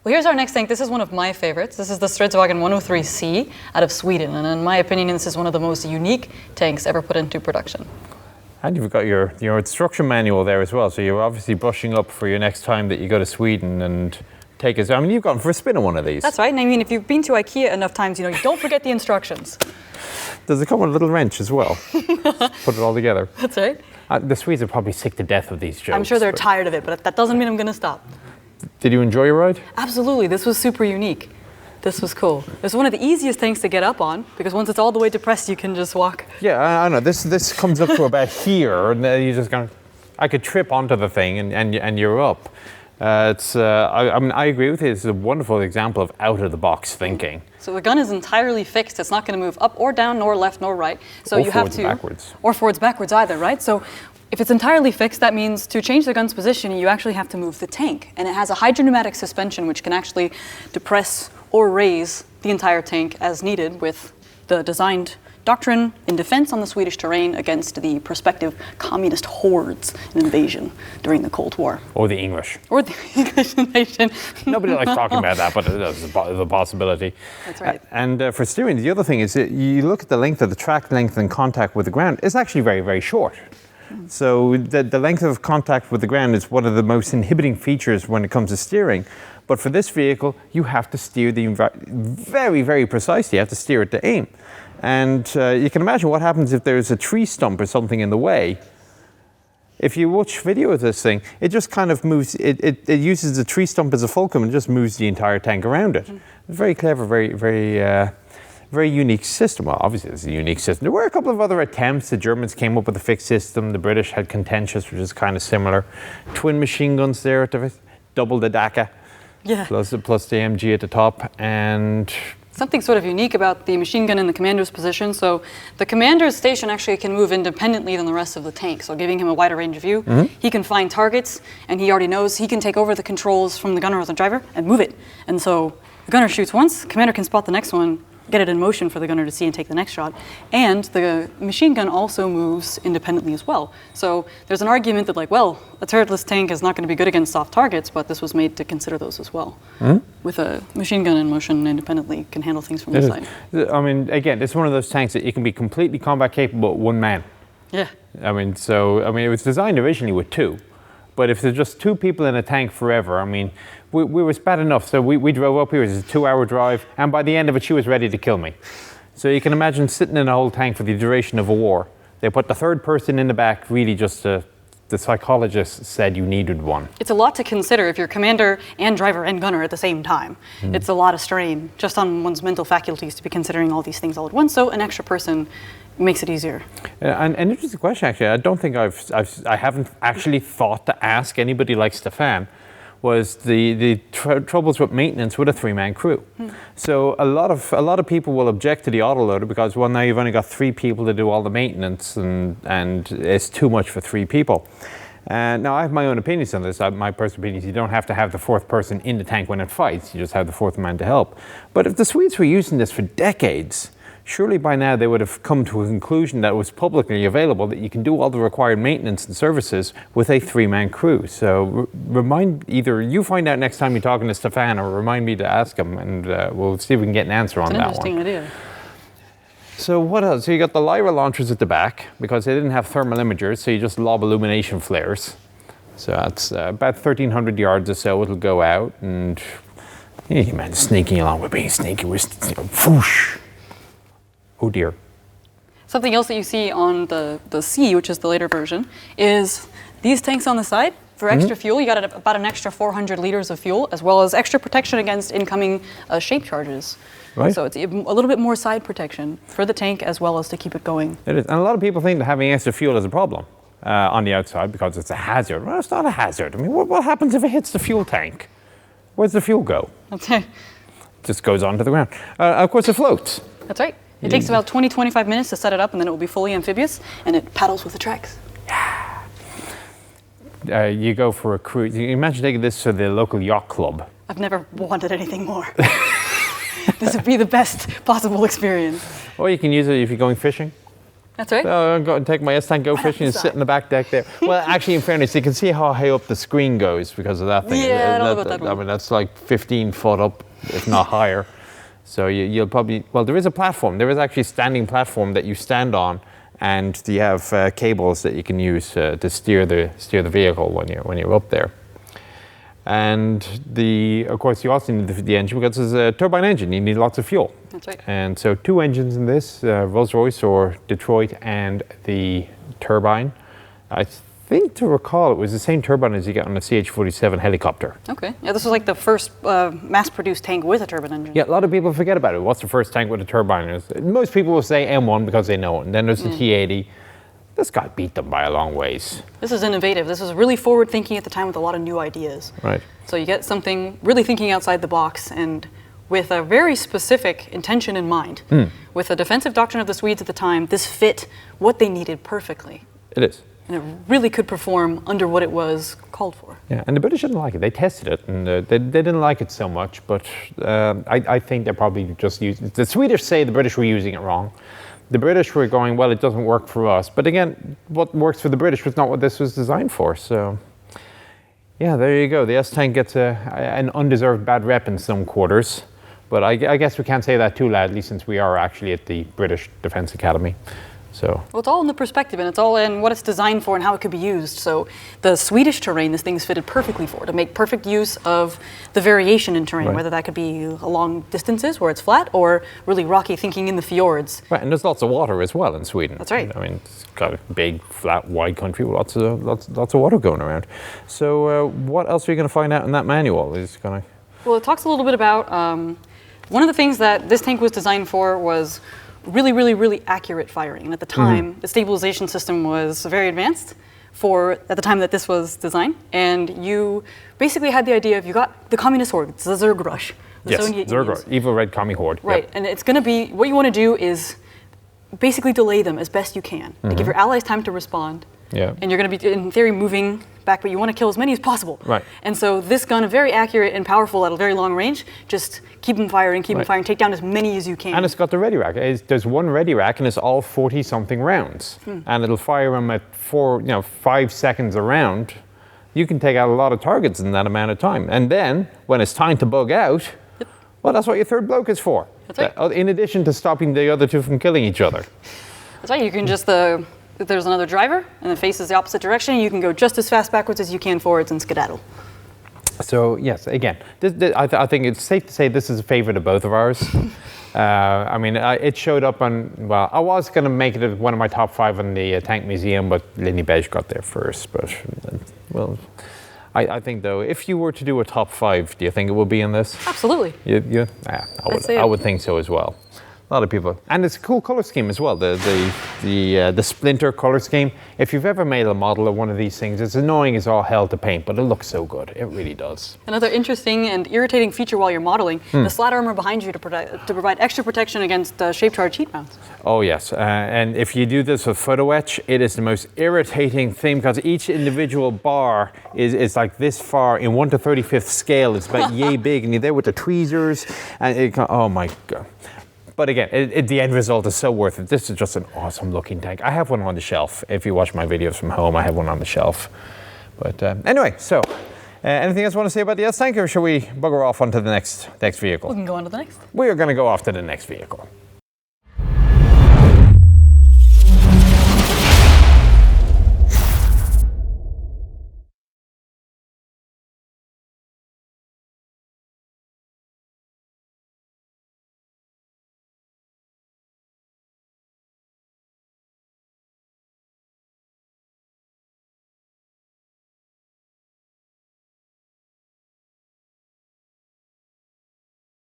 Well, here's our next tank. This is one of my favorites. This is the STRV 103C out of Sweden. And in my opinion, this is one of the most unique tanks ever put into production. And you've got your instruction manual there as well. So you're obviously brushing up for your next time that you go to Sweden and take it. I mean, you've gone for a spin on one of these. That's right. And I mean, if you've been to IKEA enough times, you don't forget the instructions. Does it come with a little wrench as well? Put it all together. That's right. The Swedes are probably sick to death of these jokes. I'm sure they're tired of it, but that doesn't mean I'm going to stop. Did you enjoy your ride? Absolutely. This was super unique. This was cool. It's one of the easiest things to get up on because once it's all the way depressed, you can just walk. Yeah, I know. This comes up to about here, and you just go. I could trip onto the thing, and you're up. I mean, I agree with you. It's a wonderful example of out-of-the-box thinking. So the gun is entirely fixed. It's not going to move up or down, nor left, nor right. So you have to. Backwards. Or forwards, backwards either, right? So if it's entirely fixed, that means to change the gun's position, you actually have to move the tank. And it has a hydropneumatic suspension, which can actually depress or raise the entire tank as needed with the designed doctrine in defense on the Swedish terrain against the prospective communist hordes in invasion during the Cold War. Or the English. Or the English invasion. Nobody likes talking about that, but it's a possibility. That's right. And for steering, the other thing is that you look at the length of the track length and contact with the ground, it's actually very, very short. So the length of contact with the ground is one of the most inhibiting features when it comes to steering. But for this vehicle, you have to steer very, very precisely. You have to steer it to aim. And you can imagine what happens if there's a tree stump or something in the way. If you watch video of this thing, it just kind of moves, it uses the tree stump as a fulcrum and just moves the entire tank around it. Very clever, very unique system. Well, obviously it's a unique system. There were a couple of other attempts. The Germans came up with a fixed system. The British had contentious, which is kind of similar. Twin machine guns there, double the DACA, plus the MG at the top. And something sort of unique about the machine gun in the commander's position. So the commander's station actually can move independently than the rest of the tank, so giving him a wider range of view. He can find targets, and he already knows he can take over the controls from the gunner or the driver and move it. And so the gunner shoots once, the commander can spot the next one, get it in motion for the gunner to see and take the next shot. And the machine gun also moves independently as well. So there's an argument that, like, well, a turretless tank is not going to be good against soft targets, but this was made to consider those as well. With a machine gun in motion independently, can handle things from the side. I mean, again, it's one of those tanks that it can be completely combat capable with one man. Yeah. I mean, it was designed originally with two. But if there's just two people in a tank forever, I mean, we was bad enough. So we drove up here, it was a 2-hour drive, and by the end of it, she was ready to kill me. So you can imagine sitting in a whole tank for the duration of a war. They put the third person in the back, really just the psychologist said you needed one. It's a lot to consider if you're commander and driver and gunner at the same time. It's a lot of strain just on one's mental faculties to be considering all these things all at once. So an extra person makes it easier. And an interesting question, actually. I don't think I haven't actually thought to ask anybody like Stefan. Was the troubles with maintenance with a 3-man crew. So a lot of people will object to the autoloader because, well, now you've only got 3 people to do all the maintenance and it's too much for 3 people. Now I have my own opinions on this. My personal opinion is you don't have to have the 4th person in the tank when it fights. You just have the 4th man to help. But if the Swedes were using this for decades, surely by now they would have come to a conclusion that was publicly available that you can do all the required maintenance and services with a 3-man crew. So either you find out next time you're talking to Stefan or remind me to ask him, and we'll see if we can get an answer on that one. It's an interesting idea. So what else? So you got the Lyra launchers at the back because they didn't have thermal imagers, so you just lob illumination flares. So that's about 1,300 yards or so it'll go out, and you man sneaking along. We're being sneaky. We're whoosh. Oh dear. Something else that you see on the C, which is the later version, is these tanks on the side. For extra fuel, you got about an extra 400 liters of fuel, as well as extra protection against incoming shape charges. Right. So it's a little bit more side protection for the tank, as well as to keep it going. It is. And a lot of people think that having extra fuel is a problem on the outside because it's a hazard. Well, it's not a hazard. I mean, what happens if it hits the fuel tank? Where's the fuel go? Okay. It just goes onto the ground. Of course, it floats. That's right. It takes about 20-25 minutes to set it up, and then it will be fully amphibious, and it paddles with the tracks. You go for a cruise. You imagine taking this to the local yacht club. I've never wanted anything more. This would be the best possible experience. Or you can use it if you're going fishing. That's right. I'll go and take my S-Tank go fishing and sit in the back deck there. Well, actually, in fairness, you can see how high up the screen goes because of that thing. Yeah, I don't know about that one. I mean, that's like 15 foot up, if not higher. So you'll probably, well, there is a platform. There is actually a standing platform that you stand on, and you have cables that you can use to steer the vehicle when you're up there. And of course, you also need the engine because it's a turbine engine. You need lots of fuel. That's right. And so 2 engines in this, Rolls-Royce or Detroit, and the turbine. I think to recall it was the same turbine as you get on the CH-47 helicopter. Okay. Yeah, this was like the first mass-produced tank with a turbine engine. Yeah, a lot of people forget about it. What's the first tank with a turbine? Most people will say M1 because they know it. And then there's the T80. This guy beat them by a long ways. This is innovative. This was really forward-thinking at the time with a lot of new ideas. Right. So you get something really thinking outside the box and with a very specific intention in mind. With the defensive doctrine of the Swedes at the time, this fit what they needed perfectly. It is. And it really could perform under what it was called for. Yeah, and the British didn't like it. They tested it, and they didn't like it so much, but I think they're probably just using it. The Swedish say the British were using it wrong. The British were going, well, it doesn't work for us. But again, what works for the British was not what this was designed for. So, yeah, there you go. The S-Tank gets an undeserved bad rep in some quarters. But I guess we can't say that too loudly since we are actually at the British Defence Academy. So. Well, it's all in the perspective, and it's all in what it's designed for and how it could be used. So the Swedish terrain, this thing's fitted perfectly for, to make perfect use of the variation in terrain, whether that could be along distances where it's flat or really rocky, thinking in the fjords. Right, and there's lots of water as well in Sweden. That's right. I mean, it's got a big, flat, wide country with lots of water going around. So what else are you going to find out in that manual? Well, it talks a little bit about one of the things that this tank was designed for was really, really, really accurate firing. And at the time, the stabilization system was very advanced at the time that this was designed. And you basically had the idea of you got the communist horde, it's the Zerg rush. Yes, Zerg, evil red commie horde. Right, yep. and it's going to be, what you want to do is basically delay them as best you can to give your allies time to respond. Yeah. And you're going to be, in theory, moving back, but you want to kill as many as possible. Right. And so this gun, very accurate and powerful at a very long range, just keep them firing, take down as many as you can. And it's got the ready rack. There's one ready rack and it's all 40-something rounds. And it'll fire them at 5 seconds a round. You can take out a lot of targets in that amount of time. And then, when it's time to bug out, well, that's what your third bloke is for. That's right. In addition to stopping the other two from killing each other. That's right, you can just, if there's another driver and it faces the opposite direction, you can go just as fast backwards as you can forwards and skedaddle. So yes, again, I think it's safe to say this is a favorite of both of ours. I mean, it showed up on, well, I was going to make it one of my top 5 in the Tank Museum, but Linny Beige got there first. But, well, I think, though, if you were to do a top 5, do you think it would be in this? Absolutely. I would think so as well. A lot of people, and it's a cool color scheme as well. The splinter color scheme. If you've ever made a model of one of these things, it's annoying as all hell to paint, but it looks so good. It really does. Another interesting and irritating feature while you're modeling: the slat armor behind you to provide extra protection against shape charge heat rounds. Oh yes, and if you do this with photo etch, it is the most irritating thing because each individual bar is like this far in 1 to 35th scale. It's about yay big, and you're there with the tweezers, and oh my god. But again, the end result is so worth it. This is just an awesome looking tank. I have one on the shelf. If you watch my videos from home, I have one on the shelf. But anyway, so anything else you want to say about the S-Tank, or shall we bugger off onto the next vehicle? We can go on to the next. We are going to go off to the next vehicle.